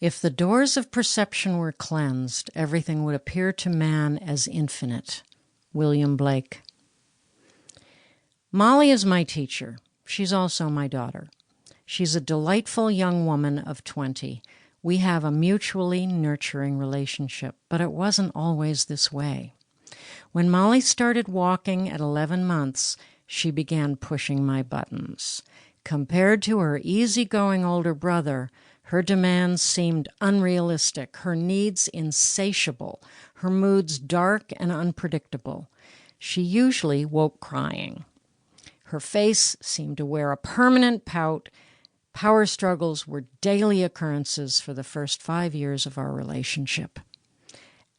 If the doors of perception were cleansed, everything would appear to man as infinite. William Blake. Molly is my teacher. She's also my daughter. She's a delightful young woman of 20. We have a mutually nurturing relationship, but it wasn't always this way. When Molly started walking at 11 months, she began pushing my buttons. Compared to her easygoing older brother, her demands seemed unrealistic, her needs insatiable, her moods dark and unpredictable. She usually woke crying. Her face seemed to wear a permanent pout. Power struggles were daily occurrences for the first 5 years of our relationship.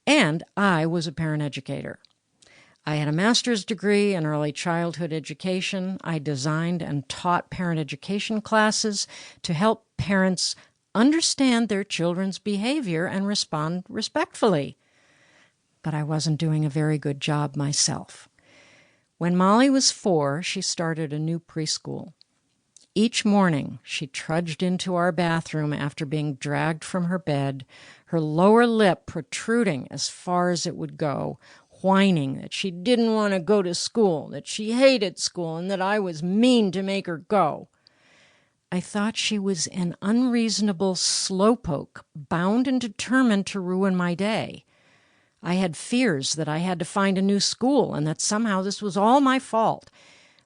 And I was a parent educator. I had a master's degree in early childhood education. I designed and taught parent education classes to help parents understand their children's behavior and respond respectfully. But I wasn't doing a very good job myself. When Molly was 4, she started a new preschool. Each morning, she trudged into our bathroom after being dragged from her bed, her lower lip protruding as far as it would go, whining that she didn't want to go to school, that she hated school, and that I was mean to make her go. I thought she was an unreasonable slowpoke, bound and determined to ruin my day. I had fears that I had to find a new school and that somehow this was all my fault.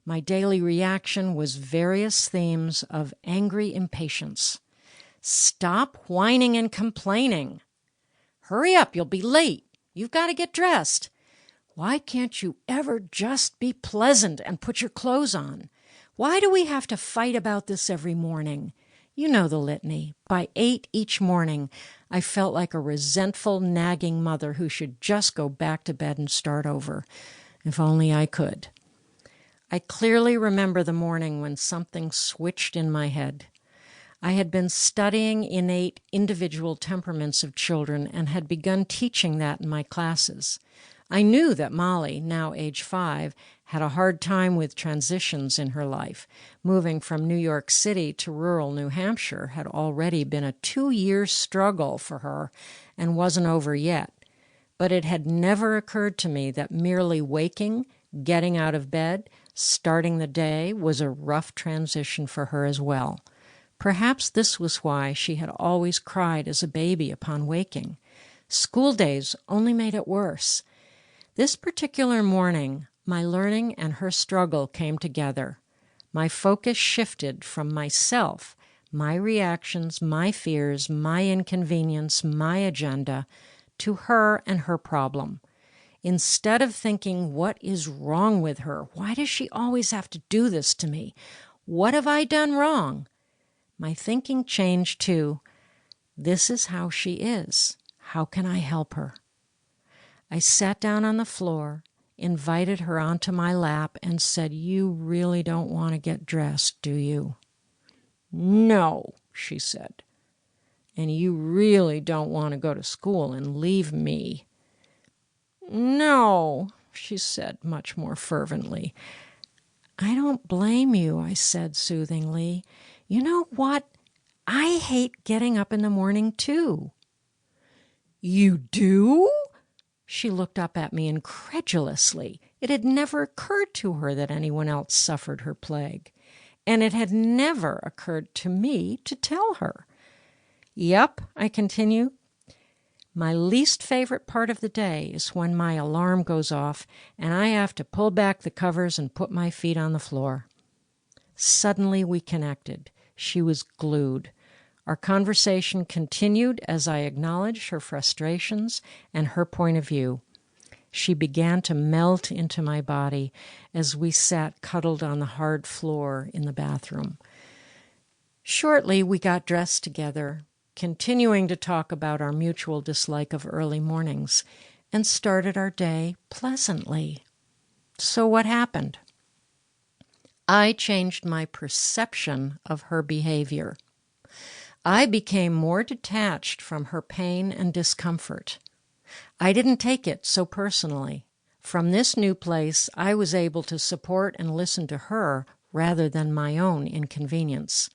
My daily reaction was various themes of angry impatience. Stop whining and complaining. Hurry up, you'll be late. You've got to get dressed. Why can't you ever just be pleasant and put your clothes on? Why do we have to fight about this every morning? You know the litany. By 8 each morning, I felt like a resentful, nagging mother who should just go back to bed and start over. If only I could. I clearly remember the morning when something switched in my head. I had been studying innate individual temperaments of children and had begun teaching that in my classes. I knew that Molly, now age 5, had a hard time with transitions in her life. Moving from New York City to rural New Hampshire had already been a 2-year struggle for her and wasn't over yet. But it had never occurred to me that merely waking, getting out of bed, starting the day was a rough transition for her as well. Perhaps this was why she had always cried as a baby upon waking. School days only made it worse. This particular morning, my learning and her struggle came together. My focus shifted from myself, my reactions, my fears, my inconvenience, my agenda, to her and her problem. Instead of thinking, what is wrong with her? Why does she always have to do this to me? What have I done wrong? My thinking changed to, this is how she is. How can I help her? I sat down on the floor, invited her onto my lap, and said, you really don't want to get dressed, do you? No, she said. And you really don't want to go to school and leave me? No, she said much more fervently. I don't blame you, I said soothingly. You know what? I hate getting up in the morning, too. You do? She looked up at me incredulously. It had never occurred to her that anyone else suffered her plague, and it had never occurred to me to tell her. Yep, I continued. My least favorite part of the day is when my alarm goes off and I have to pull back the covers and put my feet on the floor. Suddenly we connected. She was glued. Our conversation continued as I acknowledged her frustrations and her point of view. She began to melt into my body as we sat cuddled on the hard floor in the bathroom. Shortly, we got dressed together, continuing to talk about our mutual dislike of early mornings, and started our day pleasantly. So what happened? I changed my perception of her behavior. I became more detached from her pain and discomfort. I didn't take it so personally. From this new place, I was able to support and listen to her rather than my own inconvenience.